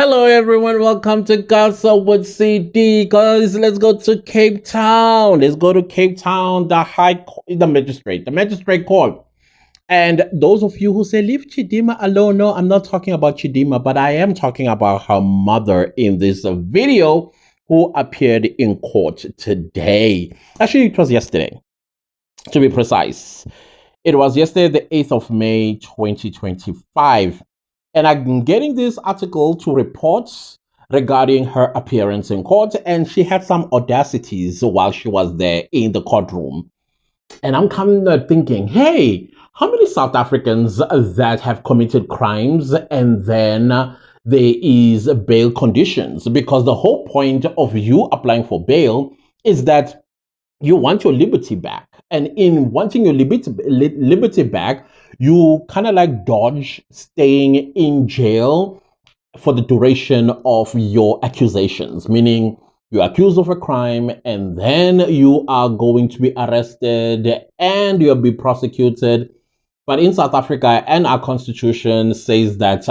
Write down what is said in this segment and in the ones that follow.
Hello everyone, welcome to Gossip with CD. Guys, let's go to Cape Town. Let's go to Cape Town, the magistrate court. And those of you who say, leave Chidimma alone, no, I'm not talking about Chidimma, but I am talking about her mother in this video who appeared in court today. Actually, it was yesterday, to be precise. It was yesterday, the 8th of May, 2025. And I'm getting this article to reports regarding her appearance in court, and she had some audacities while she was there in the courtroom. And I'm kind of thinking, hey, how many South Africans that have committed crimes and then there is bail conditions? Because the whole point of you applying for bail is that you want your liberty back. And in wanting your liberty back, you kind of like dodge staying in jail for the duration of your accusations, meaning you're accused of a crime and then you are going to be arrested and you'll be prosecuted. But in South Africa, and our constitution says that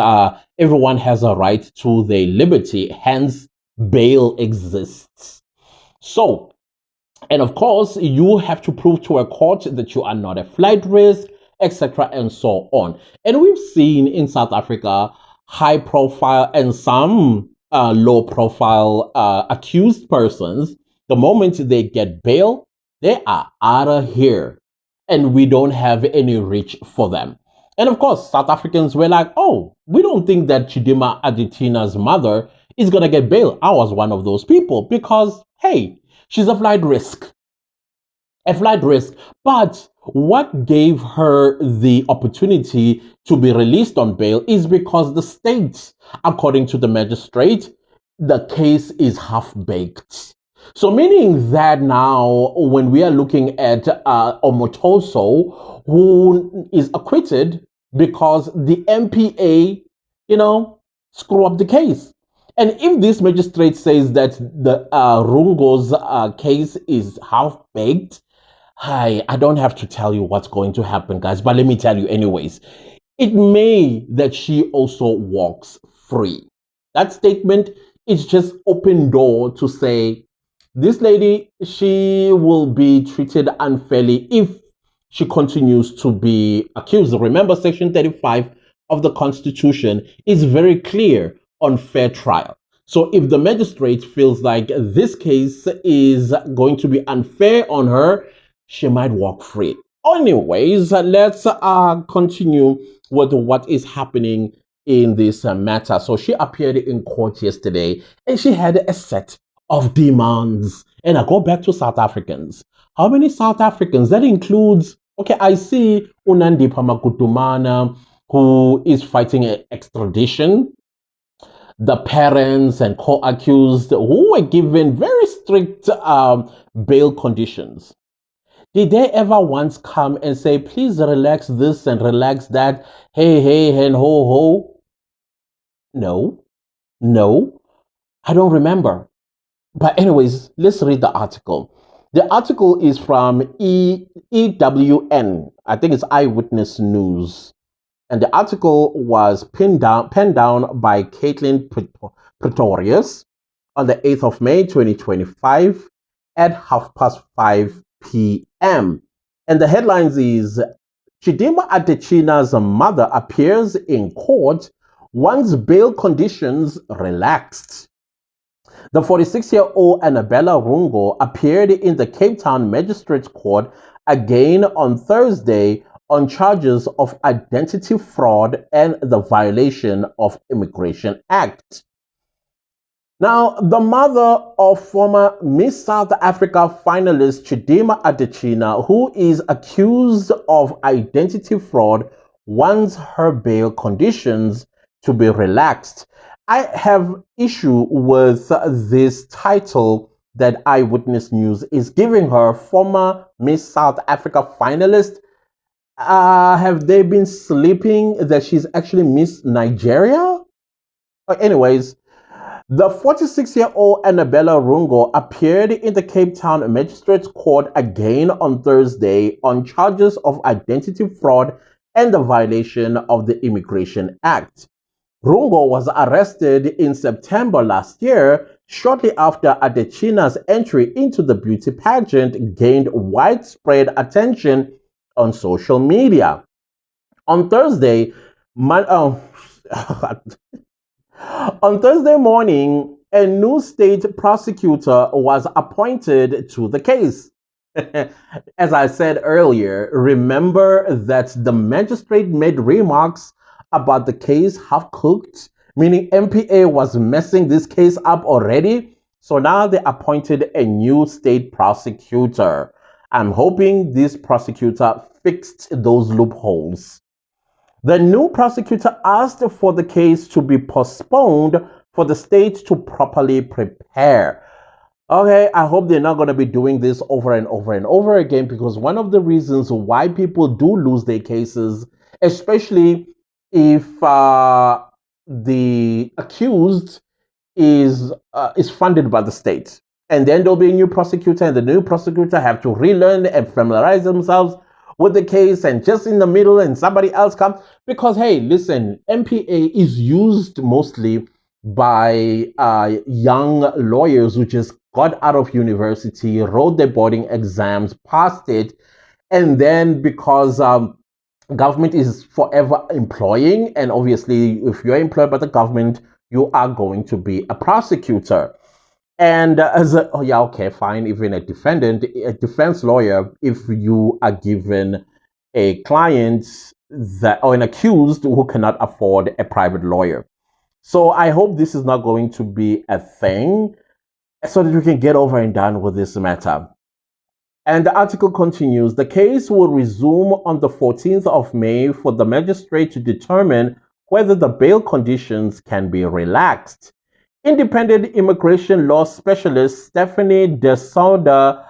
everyone has a right to their liberty, hence bail exists. So, and of course, you have to prove to a court that you are not a flight risk, etc., and so on. And we've seen in South Africa high profile and some low profile accused persons. The moment they get bail, they are out of here. And we don't have any reach for them. And of course, South Africans were like, oh, we don't think that Chidimma Adetshina's mother is going to get bail. I was one of those people because, hey, she's a flight risk. A flight risk. But what gave her the opportunity to be released on bail is because the state, according to the magistrate, the case is half-baked. So meaning that now, when we are looking at Omotoso, who is acquitted because the MPA, screw up the case. And if this magistrate says that the Rungo's case is half-baked, I don't have to tell you what's going to happen, guys, but let me tell you anyways. It may that she also walks free. That statement is just open door to say, this lady, she will be treated unfairly if she continues to be accused. Remember, Section 35 of the Constitution is very clear on fair trial. So if the magistrate feels like this case is going to be unfair on her, she might walk free. Anyways, let's continue with what is happening in this matter. So she appeared in court yesterday and she had a set of demands. And I go back to South Africans. How many South Africans? That includes, okay, I see Unandipha Makutumana, who is fighting extradition. The parents and co-accused who were given very strict bail conditions. Did they ever once come and say, please relax this and relax that? Hey, and ho. No, I don't remember. But anyways, let's read the article. The article is from EWN. I think it's Eyewitness News. And the article was penned down by Caitlin Pretorius on the 8th of May, 2025 at 5:30 p.m. And the headlines is, Chidimma Adetshina's mother appears in court once bail conditions relaxed. The 46-year-old Annabella Rungo appeared in the Cape Town Magistrates Court again on Thursday on charges of identity fraud and the violation of Immigration Act. Now, the mother of former Miss South Africa finalist Chidimma Adetshina, who is accused of identity fraud, wants her bail conditions to be relaxed. I have issue with this title that Eyewitness News is giving her, former Miss South Africa finalist. Have they been sleeping that she's actually Miss Nigeria? Anyways, the 46-year-old Annabella Rungo appeared in the Cape Town Magistrates Court again on Thursday on charges of identity fraud and the violation of the Immigration Act. Rungo was arrested in September last year, shortly after Adetshina's entry into the beauty pageant gained widespread attention on social media. On Thursday, man, on Thursday morning, a new state prosecutor was appointed to the case. As I said earlier, remember that the magistrate made remarks about the case half cooked, meaning MPA was messing this case up already. So now they appointed a new state prosecutor. I'm hoping this prosecutor fixed those loopholes. The new prosecutor asked for the case to be postponed for the state to properly prepare. Okay, I hope they're not going to be doing this over and over and over again, because one of the reasons why people do lose their cases, especially if the accused is funded by the state, and then there'll be a new prosecutor, and the new prosecutor have to relearn and familiarize themselves with the case, and just in the middle and somebody else comes, because hey, listen, MPA is used mostly by young lawyers who just got out of university, wrote their boarding exams, passed it, and then because government is forever employing, and obviously if you're employed by the government, you are going to be a prosecutor. And oh yeah, okay, fine. Even a defense lawyer, if you are given a client that or an accused who cannot afford a private lawyer. So I hope this is not going to be a thing, so that we can get over and done with this matter. And the article continues, the case will resume on the 14th of May for the magistrate to determine whether the bail conditions can be relaxed. Independent immigration law specialist Stephanie De Sauda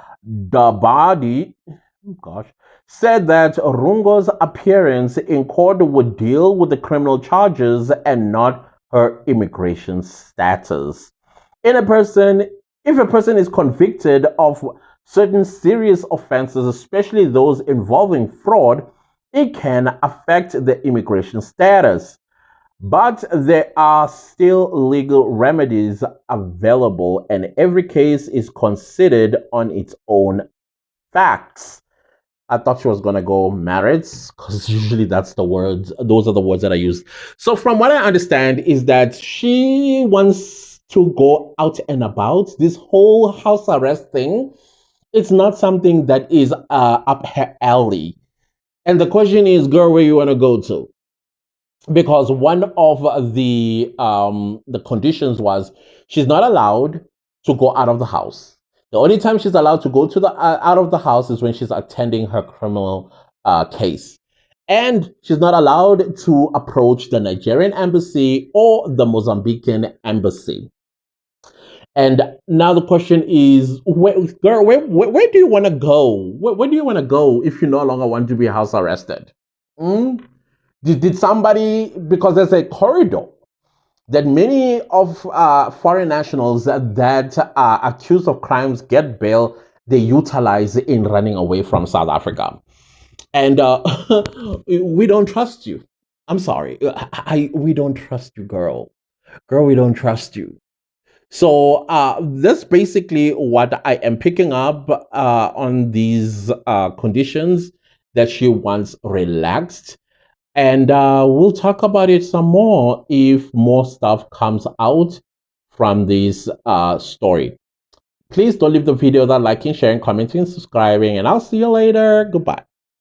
Dabadi said that Rungo's appearance in court would deal with the criminal charges and not her immigration status. If a person is convicted of certain serious offenses, especially those involving fraud, it can affect the immigration status. But there are still legal remedies available, and every case is considered on its own facts. I thought she was going to go merits, because usually those are the words that I use. So from what I understand is that she wants to go out and about. This whole house arrest thing, it's not something that is up her alley. And the question is, girl, where you want to go to? Because one of the conditions was she's not allowed to go out of the house. The only time she's allowed to go to the out of the house is when she's attending her criminal case, and she's not allowed to approach the Nigerian embassy or the Mozambican embassy. And now the question is, girl, where do you want to go? Where do you want to go if you no longer want to be house arrested? Did somebody, because there's a corridor that many of foreign nationals that are accused of crimes get bail, they utilize in running away from South Africa. And we don't trust you. I'm sorry. We don't trust you, girl. Girl, we don't trust you. So that's basically what I am picking up on these conditions that she wants relaxed. And we'll talk about it some more if more stuff comes out from this story. Please don't leave the video without liking, sharing, commenting, subscribing, and I'll see you later. Goodbye.